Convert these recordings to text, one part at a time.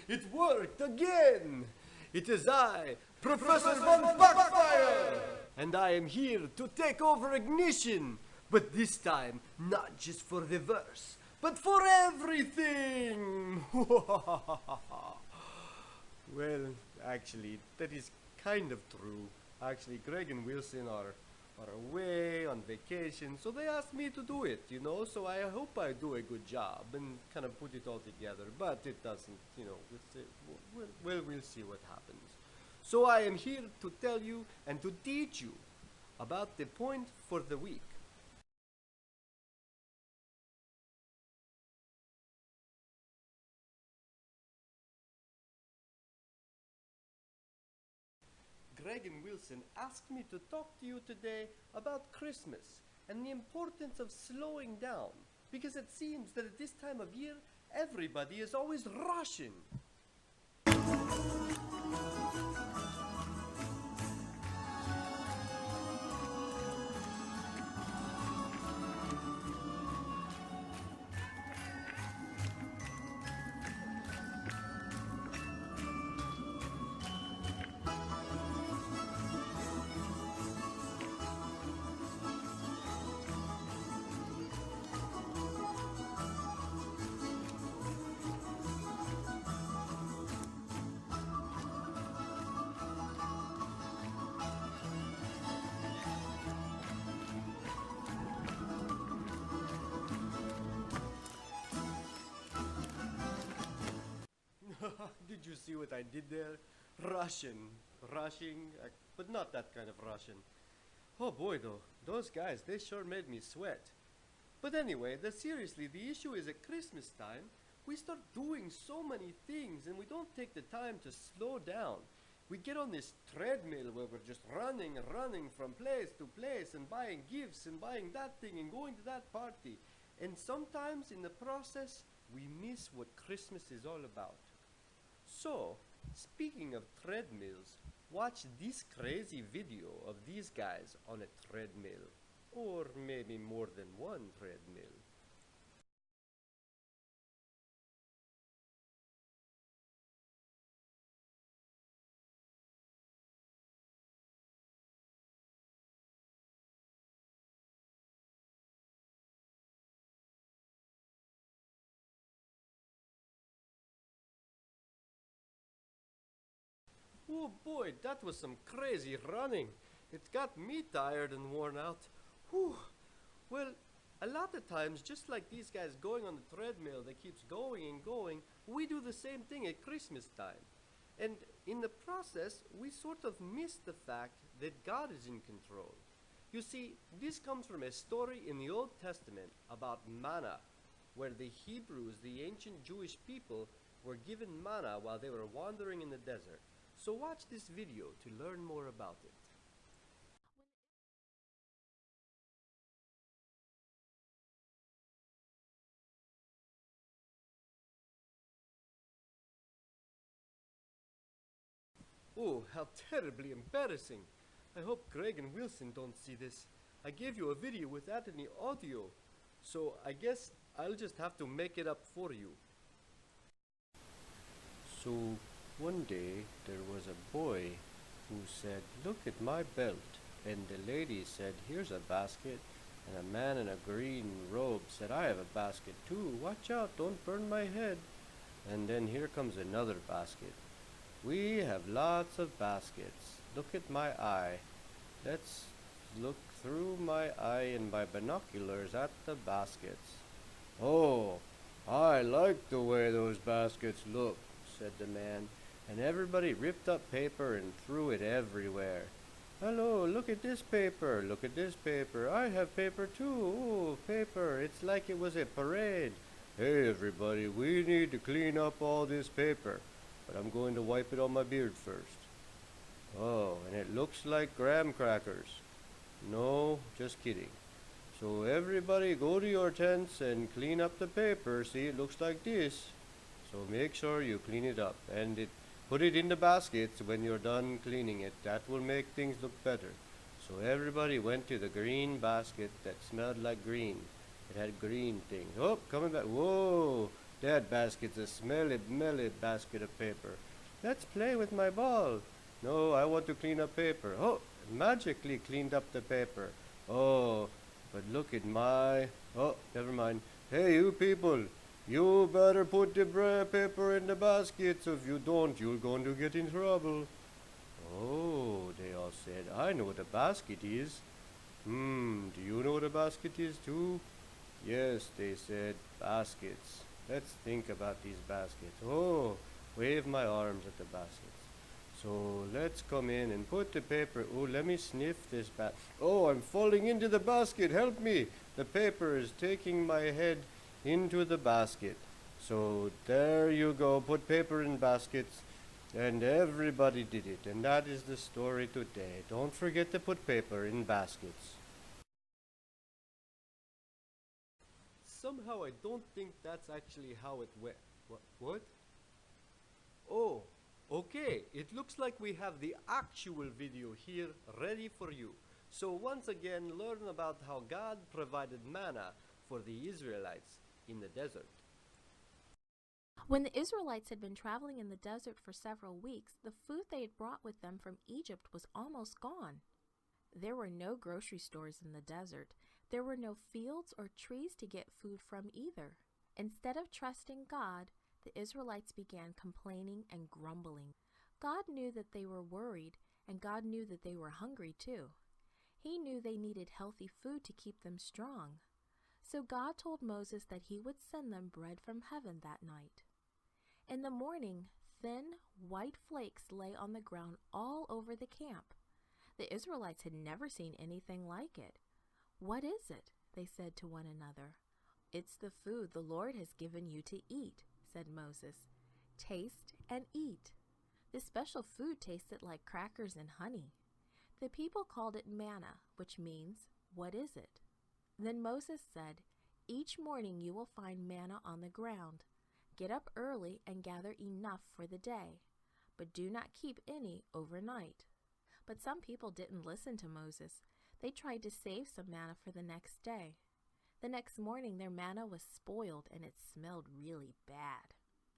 It worked again! It is I, Professor Von Backfire! And I am here to take over Ignition! But this time, not just for the verse, but for everything! Well, actually, that is kind of true. Actually, Greg and Wilson are away on vacation, so they asked me to do it, you know, so I hope I do a good job and kind of put it all together, but it doesn't, you know, we'll see what happens. So I am here to tell you and to teach you about the point for the week. Greg and Wilson asked me to talk to you today about Christmas and the importance of slowing down, because it seems that at this time of year, everybody is always rushing. Did you see what I did there? Russian. Rushing, but not that kind of Russian. Oh boy, though, those guys, they sure made me sweat. But anyway, seriously, the issue is at Christmas time, we start doing so many things and we don't take the time to slow down. We get on this treadmill where we're just running and running from place to place and buying gifts and buying that thing and going to that party. And sometimes in the process, we miss what Christmas is all about. So, speaking of treadmills, watch this crazy video of these guys on a treadmill. Or maybe more than one treadmill. Oh boy, that was some crazy running. It got me tired and worn out. Whew. Well, a lot of times, just like these guys going on the treadmill that keeps going and going, we do the same thing at Christmas time. And in the process, we sort of miss the fact that God is in control. You see, this comes from a story in the Old Testament about manna, where the Hebrews, the ancient Jewish people, were given manna while they were wandering in the desert. So watch this video to learn more about it. Oh, how terribly embarrassing. I hope Greg and Wilson don't see this. I gave you a video without any audio, so I guess I'll just have to make it up for you. So, one day there was a boy who said, "Look at my belt." And the lady said, "Here's a basket." And a man in a green robe said, "I have a basket too. Watch out, don't burn my head." And then here comes another basket. "We have lots of baskets. Look at my eye. Let's look through my eye and my binoculars at the baskets." "Oh, I like the way those baskets look," said the man, and everybody ripped up paper and threw it everywhere. "Hello, look at this paper, look at this paper. I have paper too. Oh, paper. It's like it was a parade. Hey, everybody, we need to clean up all this paper. But I'm going to wipe it on my beard first. Oh, and it looks like graham crackers. No, just kidding. So everybody go to your tents and clean up the paper. See, it looks like this. So make sure you clean it up and put it in the baskets when you're done cleaning it. That will make things look better." So everybody went to the green basket that smelled like green. It had green things. Oh, coming back. Whoa, that basket's a smelly, smelly basket of paper. Let's play with my ball. No, I want to clean up paper. Oh, magically cleaned up the paper. Oh, but look at my... Oh, never mind. Hey, you people, you better put the paper in the basket, so if you don't, you're going to get in trouble. Oh, they all said, I know what a basket is. Do you know what a basket is too? Yes, they said, baskets. Let's think about these baskets. Oh, wave my arms at the baskets. So let's come in and put the paper. Oh, let me sniff this Oh, I'm falling into the basket. Help me. The paper is taking my head into the basket. So there you go. Put paper in baskets. And everybody did it. And that is the story today. Don't forget to put paper in baskets. Somehow I don't think that's actually how it went. What? Oh, okay. It looks like we have the actual video here ready for you. So once again, learn about how God provided manna for the Israelites in the desert. When the Israelites had been traveling in the desert for several weeks, the food they had brought with them from Egypt was almost gone. There were no grocery stores in the desert. There were no fields or trees to get food from either. Instead of trusting God, the Israelites began complaining and grumbling. God knew that they were worried, and God knew that they were hungry too. He knew they needed healthy food to keep them strong. So God told Moses that he would send them bread from heaven that night. In the morning, thin, white flakes lay on the ground all over the camp. The Israelites had never seen anything like it. "What is it?" they said to one another. "It's the food the Lord has given you to eat," said Moses. "Taste and eat." This special food tasted like crackers and honey. The people called it manna, which means, "What is it?" Then Moses said, "Each morning you will find manna on the ground. Get up early and gather enough for the day, but do not keep any overnight." But some people didn't listen to Moses. They tried to save some manna for the next day. The next morning their manna was spoiled and it smelled really bad.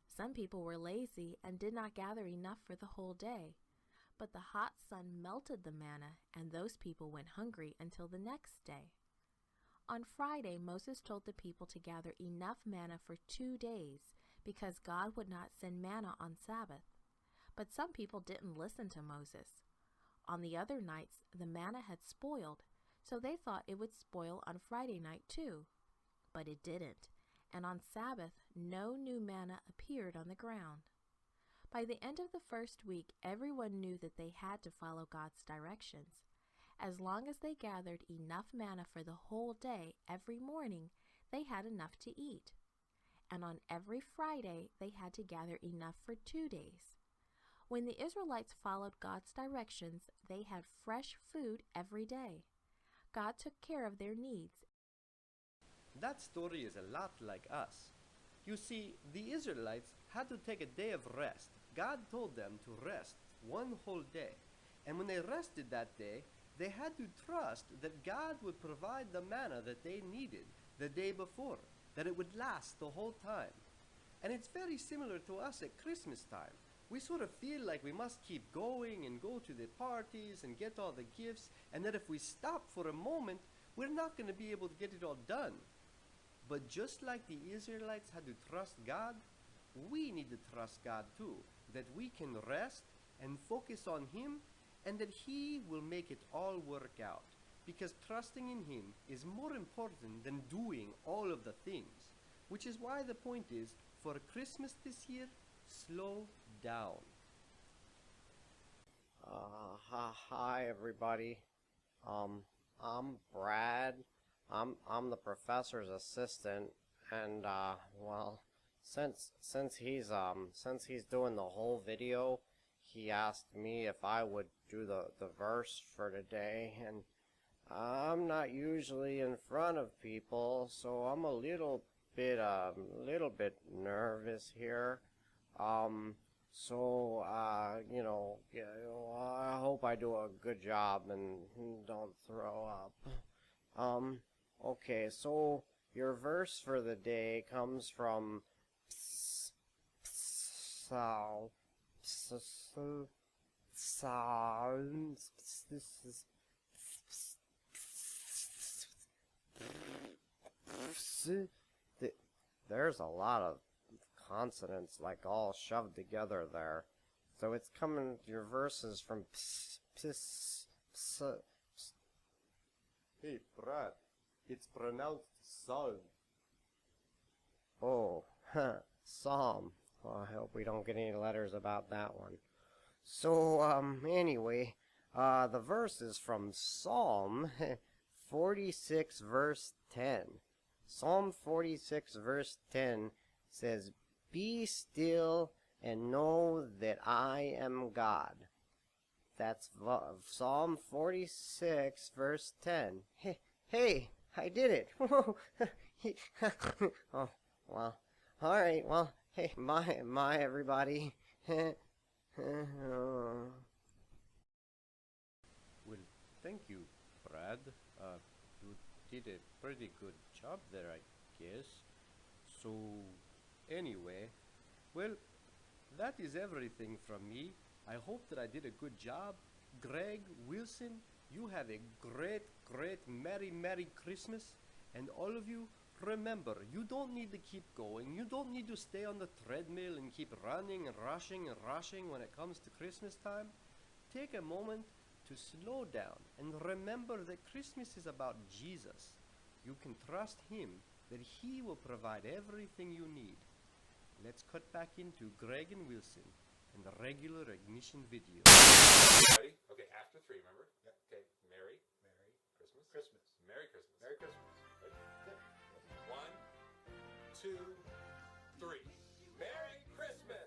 Some people were lazy and did not gather enough for the whole day. But the hot sun melted the manna, and those people went hungry until the next day. On Friday, Moses told the people to gather enough manna for 2 days, because God would not send manna on Sabbath. But some people didn't listen to Moses. On the other nights, the manna had spoiled, so they thought it would spoil on Friday night too. But it didn't, and on Sabbath, no new manna appeared on the ground. By the end of the first week, everyone knew that they had to follow God's directions. As long as they gathered enough manna for the whole day every morning, they had enough to eat. And on every Friday, they had to gather enough for 2 days. When the Israelites followed God's directions, they had fresh food every day. God took care of their needs. That story is a lot like us. You see, the Israelites had to take a day of rest. God told them to rest one whole day. And when they rested that day, they had to trust that God would provide the manna that they needed the day before, that it would last the whole time. And it's very similar to us at Christmas time. We sort of feel like we must keep going and go to the parties and get all the gifts, and that if we stop for a moment, we're not going to be able to get it all done. But just like the Israelites had to trust God, we need to trust God too, that we can rest and focus on Him, and that He will make it all work out. Because trusting in Him is more important than doing all of the things. Which is why the point is, for Christmas this year, slow down. Hi everybody. I'm Brad. I'm the professor's assistant, and well, since he's doing the whole video, he asked me if I would do the verse for today, and I'm not usually in front of people, so I'm a little bit nervous here. So, I hope I do a good job and don't throw up. Okay, so Your verse for the day comes from Psalm. There's a lot of consonants like all shoved together there. So it's coming, your verses from Hey, Brad, it's pronounced psalm. Oh, Psalm. Well, I hope we don't get any letters about that one. So, anyway, the verse is from Psalm 46, verse 10. Psalm 46, verse 10 says, "Be still and know that I am God." That's Psalm 46, verse 10. Hey, I did it. Oh, well, all right, well, hey, my everybody. Well, thank you, Brad. You did a pretty good job there, I guess. So, anyway, well, that is everything from me. I hope that I did a good job. Greg, Wilson, you have a great, Merry Christmas. And all of you, remember, you don't need to keep going. You don't need to stay on the treadmill and keep running and rushing when it comes to Christmas time. Take a moment to slow down and remember that Christmas is about Jesus. You can trust Him that He will provide everything you need. Let's cut back into Greg and Wilson and the regular ignition video. Ready? Okay, after three, remember? Yep. Okay, Merry Christmas. Christmas. Merry Christmas. Merry Christmas. Ready? Yep. 1, 2, 3. Merry Christmas!